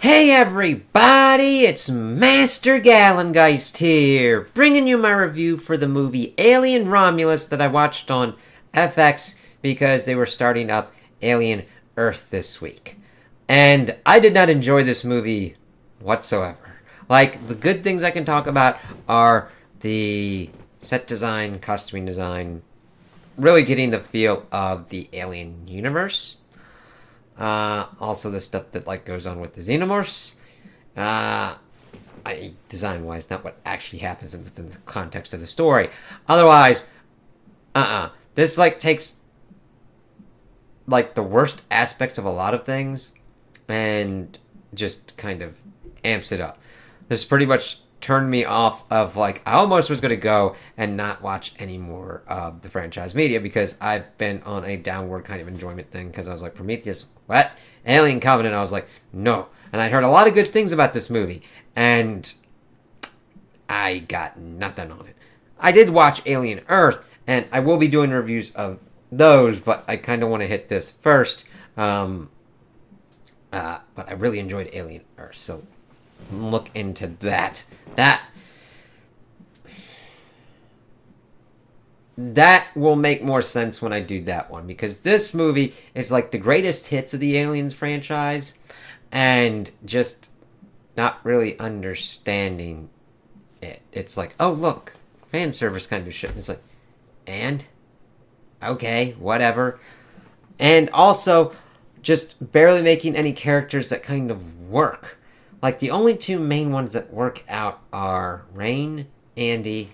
Hey everybody, it's Master Gallengeist here, bringing you my review for the movie Alien Romulus that I watched on FX because they were starting up Alien Earth this week. And I did not enjoy this movie whatsoever. Like, the good things I can talk about are the set design, costuming design, really getting the feel of the Alien universe. Also the stuff that goes on with the xenomorphs. Design wise, not what actually happens within the context of the story. Otherwise, this takes the worst aspects of a lot of things and just kind of amps it up. This pretty much turned me off of I almost was going to go and not watch any more of the franchise media because I've been on a downward kind of enjoyment thing because I was like, Prometheus, what? Alien Covenant, I was like, no. And I'd heard a lot of good things about this movie and I got nothing on it. I did watch Alien Earth and I will be doing reviews of those, but I kind of want to hit this first. But I really enjoyed Alien Earth, so look into that. That will make more sense when I do that one, because this movie is the greatest hits of the Aliens franchise and just not really understanding it. It's oh look, fan service kind of shit. And it's and? Okay, whatever. And also just barely making any characters that kind of work. The only two main ones that work out are Rain, Andy.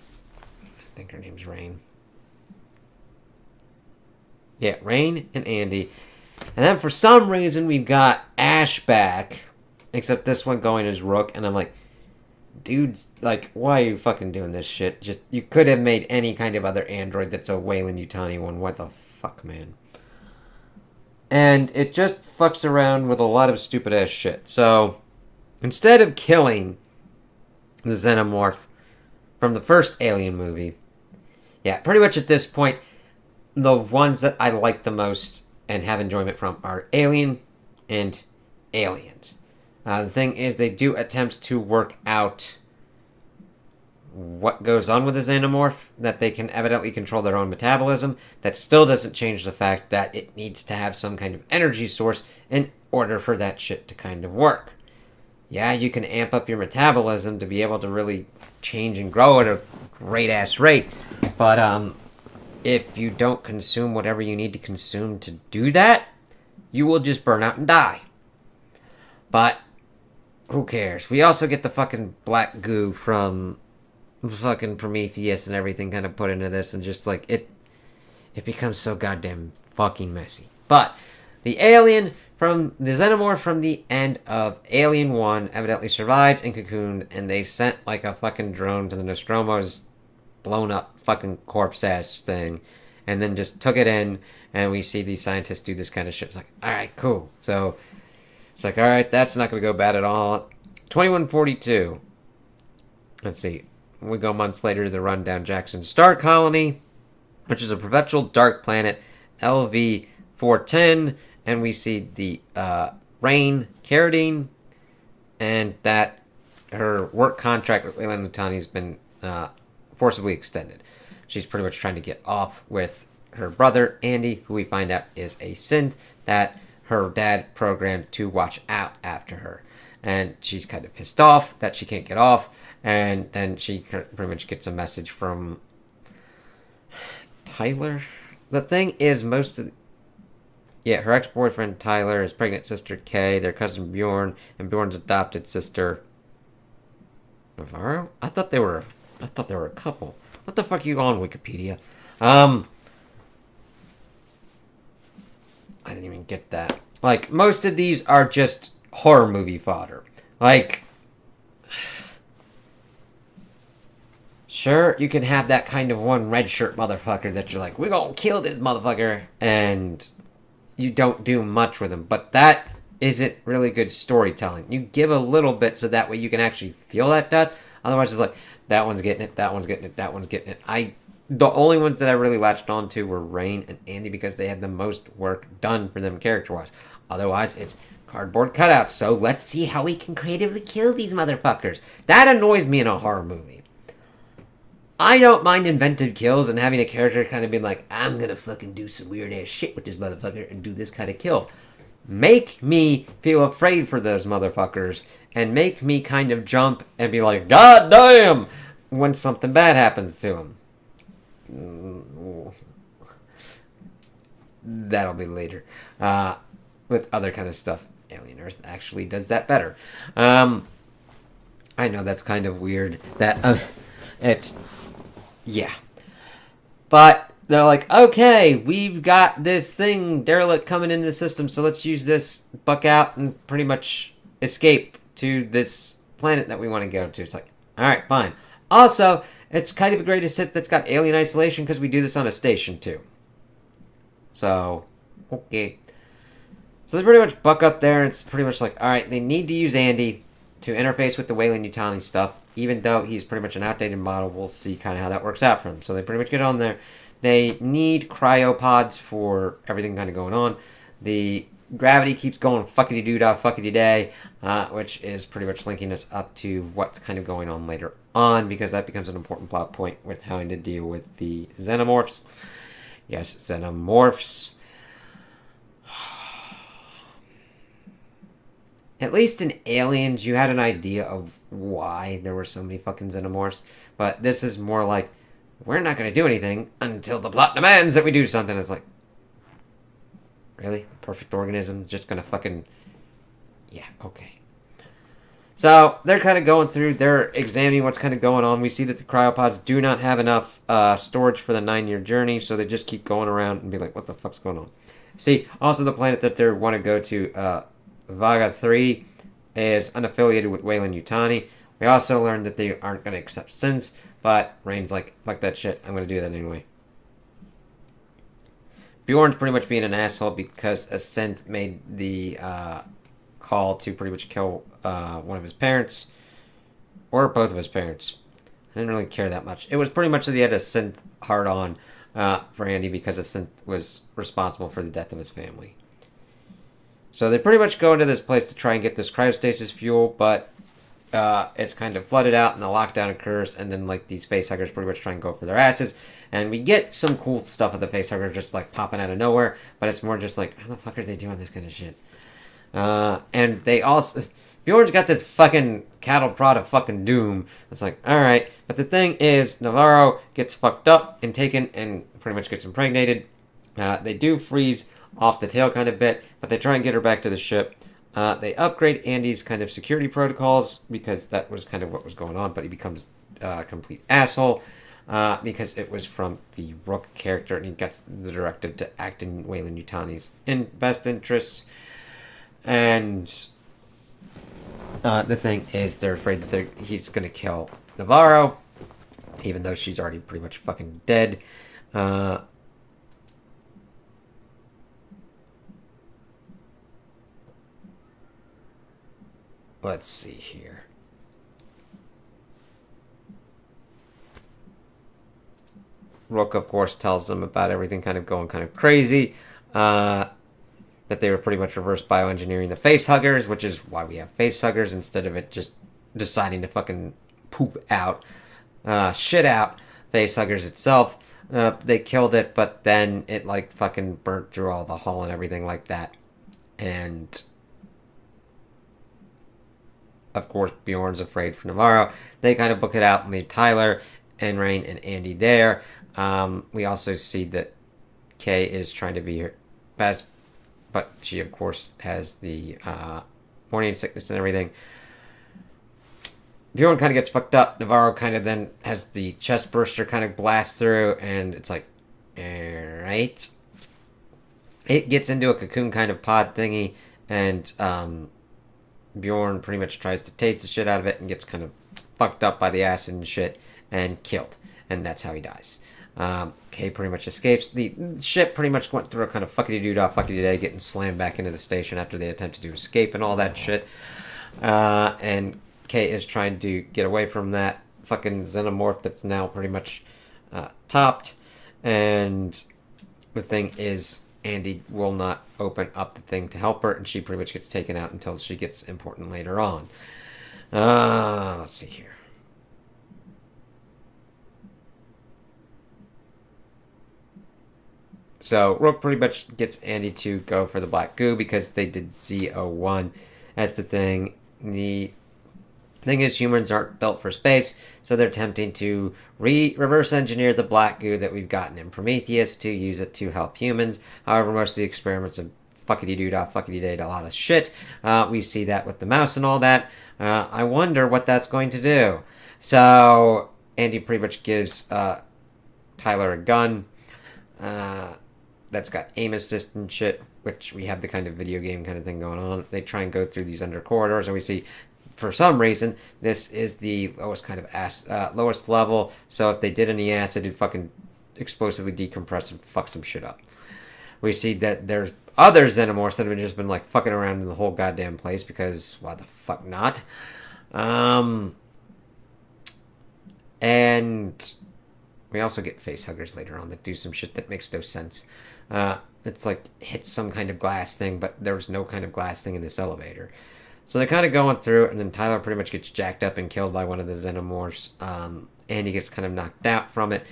I think her name's Rain. Yeah, Rain and Andy. And then for some reason we've got Ash back. Except this one going as Rook. And I'm dudes, why are you fucking doing this shit? Just, you could have made any kind of other android that's a Weyland-Yutani one. What the fuck, man? And it just fucks around with a lot of stupid ass shit. So instead of killing the xenomorph from the first Alien movie, yeah, pretty much at this point, the ones that I like the most and have enjoyment from are Alien and Aliens. The thing is, they do attempt to work out what goes on with the xenomorph, that they can evidently control their own metabolism. That still doesn't change the fact that it needs to have some kind of energy source in order for that shit to kind of work. Yeah, you can amp up your metabolism to be able to really change and grow at a great-ass rate, but if you don't consume whatever you need to consume to do that, you will just burn out and die. But who cares? We also get the fucking black goo from fucking Prometheus and everything kind of put into this, and just it becomes so goddamn fucking messy. But the alien from the xenomorph from the end of Alien 1 evidently survived and cocooned, and they sent a fucking drone to the Nostromo's blown up fucking corpse ass thing, and then just took it in, and we see these scientists do this kind of shit. It's alright, cool. So it's alright, that's not gonna go bad at all. 2142. Let's see. We go months later to the rundown Jackson Star Colony, which is a perpetual dark planet, LV-410, and we see the Rain Carradine, and that her work contract with Weyland-Yutani has been forcibly extended. She's pretty much trying to get off with her brother, Andy, who we find out is a synth that her dad programmed to watch out after her. And she's kind of pissed off that she can't get off, and then she pretty much gets a message from Tyler. The thing is, her ex-boyfriend Tyler, his pregnant sister Kay, their cousin Bjorn, and Bjorn's adopted sister Navarro? I thought they were a couple. What the fuck are you on, Wikipedia? I didn't even get that. Most of these are just horror movie fodder. Sure, you can have that kind of one red shirt motherfucker that you're we're gonna kill this motherfucker, and you don't do much with him. But that isn't really good storytelling. You give a little bit so that way you can actually feel that death. Otherwise, it's that one's getting it, that one's getting it, that one's getting it. The only ones that I really latched on to were Rain and Andy because they had the most work done for them character-wise. Otherwise, it's cardboard cutouts. So let's see how we can creatively kill these motherfuckers. That annoys me in a horror movie. I don't mind inventive kills and having a character kind of being like, I'm gonna fucking do some weird ass shit with this motherfucker and do this kind of kill. Make me feel afraid for those motherfuckers and make me kind of jump and be like, God damn, when something bad happens to them. That'll be later. With other kind of stuff. Alien Earth actually does that better. I know that's kind of weird. It's... Yeah. But they're like, okay, we've got this thing, derelict, coming into the system, so let's use this, buck out, and pretty much escape to this planet that we want to go to. It's like, alright, fine. Also, it's kind of a greatest hit that's got alien isolation because we do this on a station, too. So, okay. So they pretty much buck up there, and it's pretty much like, alright, they need to use Andy to interface with the Weyland-Yutani stuff. Even though he's pretty much an outdated model, we'll see kind of how that works out for them. So they pretty much get on there. They need cryopods for everything kind of going on. The gravity keeps going fuckity-doo-dah, fuckity-day, which is pretty much linking us up to what's kind of going on later on, because that becomes an important plot point with having to deal with the xenomorphs. Yes, xenomorphs. At least in Aliens, you had an idea of why there were so many fucking xenomorphs. But this is more like, we're not going to do anything until the plot demands that we do something. It's like, really? Perfect organism just going to fucking... Yeah, okay. So, they're kind of going through, they're examining what's kind of going on. We see that the cryopods do not have enough storage for the 9-year journey, so they just keep going around and be like, what the fuck's going on? See, also the planet that they want to go to... Vaga 3 is unaffiliated with Weyland-Yutani. We also learned that they aren't going to accept synths, but Rain's like, fuck that shit, I'm going to do that anyway. Bjorn's pretty much being an asshole because a synth made the call to pretty much kill one of his parents, or both of his parents. I didn't really care that much. It was pretty much that he had a synth hard-on for Andy because a synth was responsible for the death of his family. So they pretty much go into this place to try and get this cryostasis fuel, but it's kind of flooded out and the lockdown occurs, and then like these facehuggers pretty much try and go for their asses, and we get some cool stuff of the facehugger just like popping out of nowhere, but it's more just like, how the fuck are they doing this kind of shit? And they also... Bjorn's got this fucking cattle prod of fucking doom. It's like, alright, but the thing is, Navarro gets fucked up and taken and pretty much gets impregnated. They do freeze off the tail kind of bit, but they try and get her back to the ship. They upgrade Andy's kind of security protocols because that was kind of what was going on, but he becomes a complete asshole because it was from the Rook character, and he gets the directive to act in Weyland-Yutani's best interests. And the thing is, they're afraid that he's going to kill Navarro, even though she's already pretty much fucking dead. Let's see here. Rook, of course, tells them about everything kind of going kind of crazy. That they were pretty much reverse bioengineering the facehuggers, which is why we have facehuggers instead of it just deciding to fucking poop out, shit out facehuggers itself. They killed it, but then it like fucking burnt through all the hull and everything like that. And... of course, Bjorn's afraid for Navarro. They kind of book it out and leave Tyler and Rain and Andy there. We also see that Kay is trying to be her best, but she, of course, has the morning sickness and everything. Bjorn kind of gets fucked up. Navarro kind of then has the chest burster kind of blast through, and it's like, alright. It gets into a cocoon kind of pod thingy, and Bjorn pretty much tries to taste the shit out of it and gets kind of fucked up by the acid and shit and killed. And that's how he dies. Kay pretty much escapes. The ship pretty much went through a kind of fuckity-doo-dah, fuckity-day, getting slammed back into the station after they attempted to escape and all that shit. And Kay is trying to get away from that fucking xenomorph that's now pretty much topped. And the thing is, Andy will not open up the thing to help her, and she pretty much gets taken out until she gets important later on. Let's see here. So Rook pretty much gets Andy to go for the black goo because they did Z01 as the thing. The thing is, humans aren't built for space, so they're attempting to reverse engineer the black goo that we've gotten in Prometheus to use it to help humans. However, most of the experiments of fuckity-doo-dah, fuckity-day, a lot of shit. We see that with the mouse and all that. I wonder what that's going to do. So Andy pretty much gives Tyler a gun. That's got aim assist and shit, which we have the kind of video game kind of thing going on. They try and go through these under corridors, and we see, for some reason, this is the lowest kind of lowest level. So if they did any acid, it'd fucking explosively decompress and fuck some shit up. We see that there's other xenomorphs that have just been like fucking around in the whole goddamn place because why the fuck not? And we also get facehuggers later on that do some shit that makes no sense. It's like hits some kind of glass thing, but there's no kind of glass thing in this elevator. So they're kind of going through it, and then Tyler pretty much gets jacked up and killed by one of the xenomorphs. And he gets kind of knocked out from it.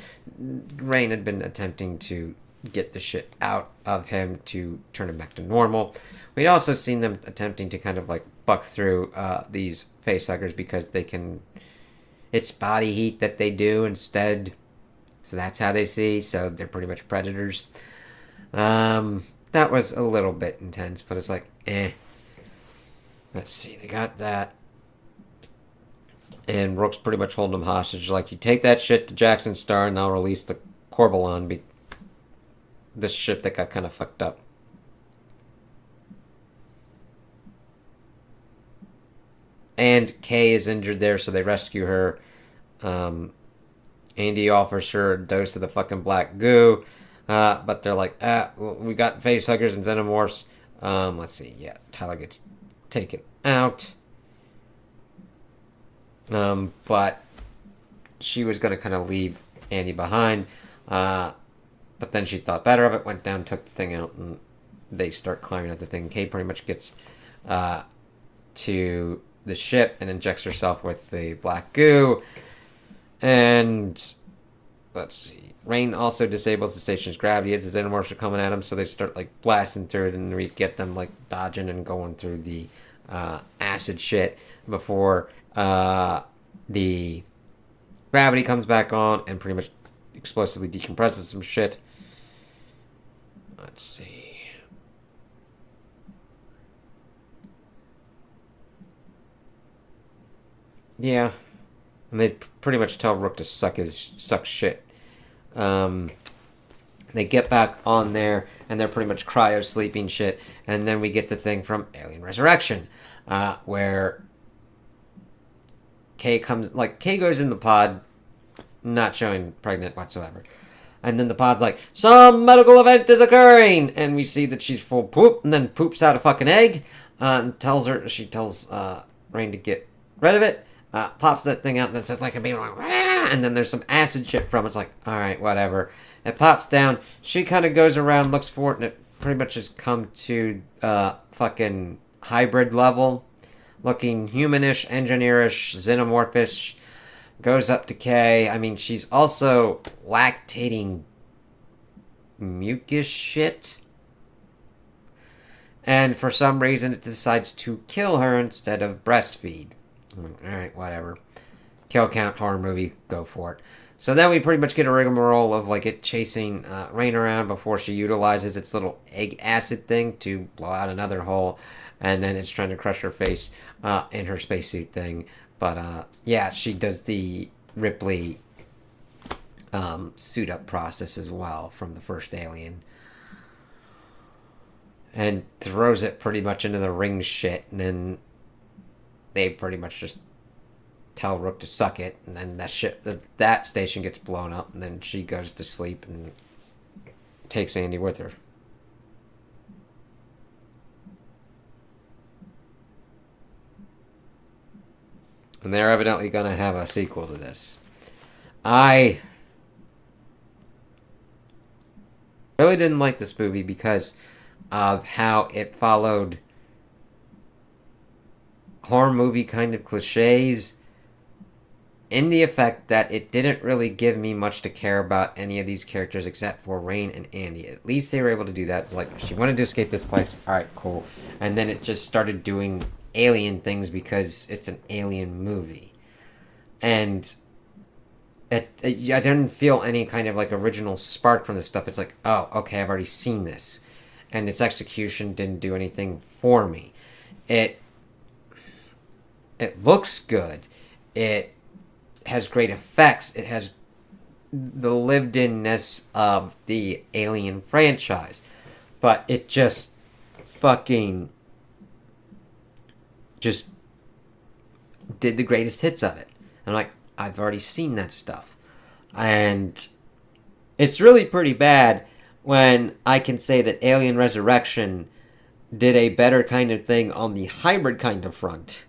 Rain had been attempting to get the shit out of him to turn him back to normal. We'd also seen them attempting to kind of like buck through these facehuggers because they can... It's body heat that they do instead. So that's how they see. So they're pretty much predators. That was a little bit intense, but it's like, eh. Let's see, they got that. And Rook's pretty much holding them hostage. Like, you take that shit to Jackson Star, and I'll release the Corbalon, this ship that got kind of fucked up. And Kay is injured there, so they rescue her. Andy offers her a dose of the fucking black goo. But they're like, we got facehuggers and xenomorphs. Let's see, yeah, Tyler gets taken out. But she was going to kind of leave Andy behind. But then she thought better of it, went down, took the thing out, and they start climbing up the thing. Kay pretty much gets to the ship and injects herself with the black goo. And let's see. Rain also disables the station's gravity as the xenomorphs are coming at them, so they start like blasting through it, and we get them like dodging and going through the acid shit before the gravity comes back on and pretty much explosively decompresses some shit. Let's see. Yeah. And they pretty much tell Rook to suck shit. They get back on there, and they're pretty much cryo-sleeping shit. And then we get the thing from Alien Resurrection, where Kay goes in the pod, not showing pregnant whatsoever. And then the pod's like, some medical event is occurring! And we see that she's full poop, and then poops out a fucking egg, and she tells Rain to get rid of it. Pops that thing out, and then says like a baby, and then there's some acid shit from it. It's like, alright, whatever. It pops down. She kind of goes around, looks for it, and it pretty much has come to fucking hybrid level. Looking humanish, engineerish, xenomorphish. Goes up to Kay. I mean, she's also lactating mucus shit. And for some reason, it decides to kill her instead of breastfeed. Alright, whatever. Kill count, horror movie, go for it. So then we pretty much get a rigmarole of like it chasing Rain around before she utilizes its little egg acid thing to blow out another hole. And then it's trying to crush her face in her spacesuit thing. But yeah, she does the Ripley suit up process as well from the first Alien. And throws it pretty much into the ring shit. And then they pretty much just tell Rook to suck it, and then that station gets blown up, and then she goes to sleep and takes Andy with her. And they're evidently going to have a sequel to this. I I really didn't like this movie because of how it followed horror movie kind of cliches in the effect that it didn't really give me much to care about any of these characters except for Rain and Andy. At least they were able to do that. It's like, she wanted to escape this place. Alright, cool. And then it just started doing alien things because it's an alien movie. And I didn't feel any kind of like original spark from this stuff. It's like, oh, okay, I've already seen this. And its execution didn't do anything for me. It looks good. It has great effects. It has the lived-inness of the Alien franchise. But it just fucking just did the greatest hits of it. I'm like, I've already seen that stuff. And it's really pretty bad when I can say that Alien Resurrection did a better kind of thing on the hybrid kind of front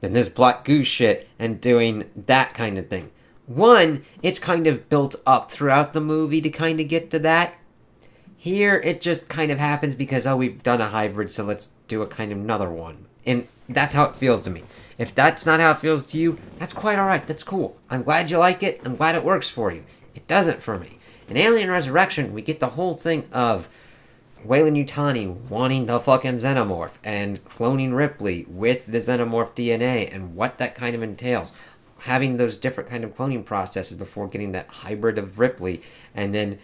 than this Black Goo shit and doing that kind of thing. One, it's kind of built up throughout the movie to kind of get to that. Here, it just kind of happens because, oh, we've done a hybrid, so let's do a kind of another one. And that's how it feels to me. If that's not how it feels to you, that's quite alright. That's cool. I'm glad you like it. I'm glad it works for you. It doesn't for me. In Alien Resurrection, we get the whole thing of Weyland-Yutani wanting the fucking xenomorph and cloning Ripley with the xenomorph DNA and what that kind of entails. Having those different kind of cloning processes before getting that hybrid of Ripley, and then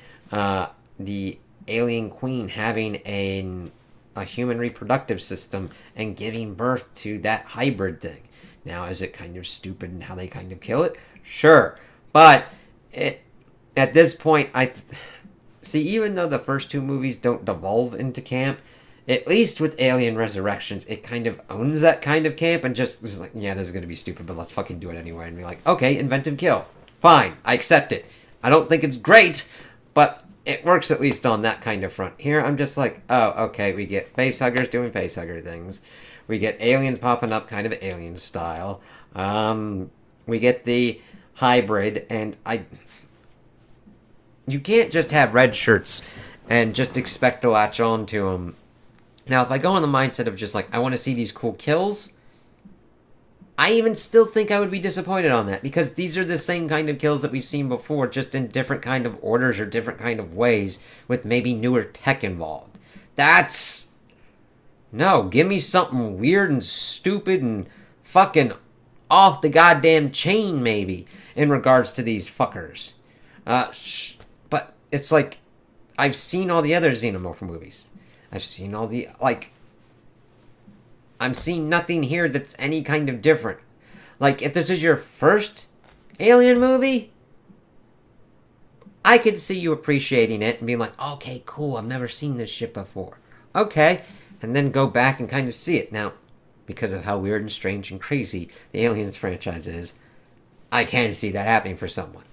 the alien queen having a human reproductive system and giving birth to that hybrid thing. Now, is it kind of stupid in how they kind of kill it? Sure. But at this point, see, even though the first two movies don't devolve into camp, at least with Alien Resurrections, it kind of owns that kind of camp and just is like, yeah, this is going to be stupid, but let's fucking do it anyway. And be like, okay, inventive kill. Fine, I accept it. I don't think it's great, but it works at least on that kind of front. Here, I'm just like, oh, okay, we get facehuggers doing facehugger things. We get aliens popping up kind of alien style. We get the hybrid, and you can't just have red shirts and just expect to latch on to them. Now, if I go in the mindset of just like, I want to see these cool kills, I even still think I would be disappointed on that, because these are the same kind of kills that we've seen before, just in different kind of orders or different kind of ways, with maybe newer tech involved. No, give me something weird and stupid and fucking off the goddamn chain, maybe, in regards to these fuckers. But it's like, I've seen all the other Xenomorph movies. I've seen all the, like, I'm seeing nothing here that's any kind of different. Like, if this is your first Alien movie, I could see you appreciating it and being like, okay, cool, I've never seen this shit before. Okay, and then go back and kind of see it. Now, because of how weird and strange and crazy the Aliens franchise is, I can see that happening for someone.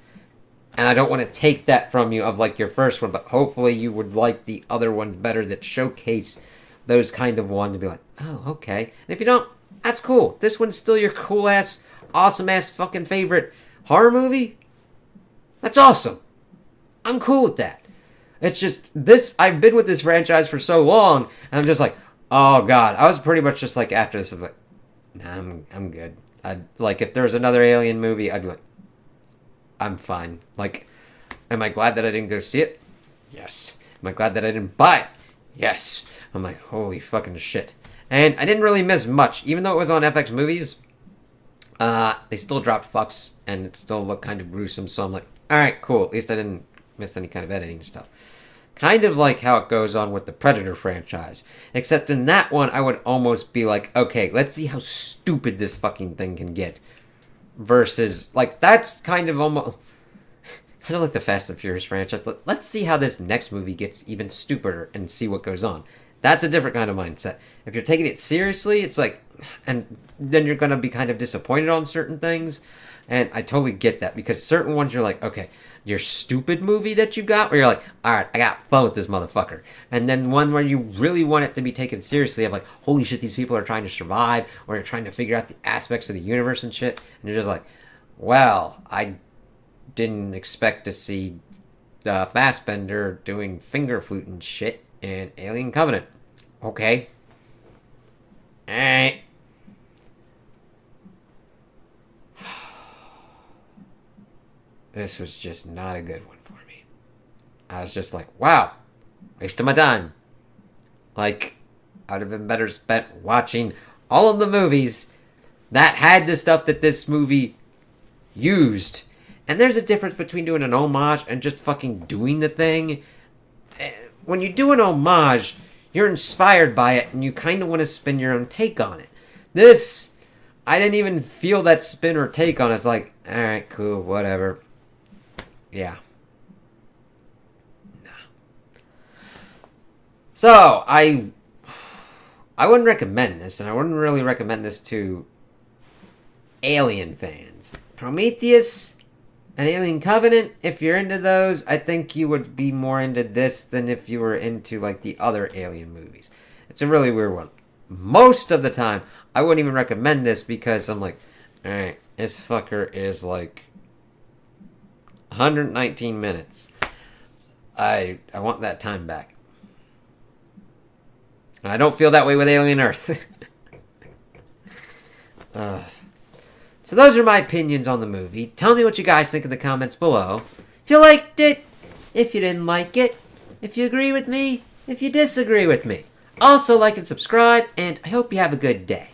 And I don't want to take that from you of, like, your first one, but hopefully you would like the other ones better that showcase those kind of ones and be like, oh, okay. And if you don't, that's cool. This one's still your cool-ass, awesome-ass fucking favorite horror movie? That's awesome. I'm cool with that. It's just, I've been with this franchise for so long, and I'm just like, oh, God. I was pretty much just like, after this, I'm like, nah, I'm good. Like, if there was another Alien movie, I'd be like, I'm fine. Like, am I glad that I didn't go see it? Yes. Am I glad that I didn't buy it? Yes. I'm like, holy fucking shit. And I didn't really miss much. Even though it was on FX Movies, they still dropped fucks, and it still looked kind of gruesome, so I'm like, alright, cool. At least I didn't miss any kind of editing stuff. Kind of like how it goes on with the Predator franchise. Except in that one, I would almost be like, okay, let's see how stupid this fucking thing can get. Versus, like, that's kind of almost... kind of like the Fast and Furious franchise. Let's see how this next movie gets even stupider and see what goes on. That's a different kind of mindset. If you're taking it seriously, it's like... and then you're going to be kind of disappointed on certain things. And I totally get that. Because certain ones you're like, okay, your stupid movie that you got, where you're like, alright, I got fun with this motherfucker. And then one where you really want it to be taken seriously, of like, holy shit, these people are trying to survive, or they're trying to figure out the aspects of the universe and shit. And you're just like, well, I didn't expect to see Fassbender doing finger flute and shit in Alien Covenant. Okay. Alright. This was just not a good one for me. I was just like, wow, waste of my time. Like, I'd have been better spent watching all of the movies that had the stuff that this movie used. And there's a difference between doing an homage and just fucking doing the thing. When you do an homage, you're inspired by it and you kind of want to spin your own take on it. This, I didn't even feel that spin or take on it. It's like, alright, cool, whatever. Yeah. Nah. So, I wouldn't recommend this, and I wouldn't really recommend this to Alien fans. Prometheus and Alien Covenant, if you're into those, I think you would be more into this than if you were into, like, the other Alien movies. It's a really weird one. Most of the time, I wouldn't even recommend this because I'm like, alright, this fucker is, like, 119 minutes. I want that time back. And I don't feel that way with Alien Earth. So those are my opinions on the movie. Tell me what you guys think in the comments below. If you liked it, if you didn't like it, if you agree with me, if you disagree with me. Also, like and subscribe, and I hope you have a good day.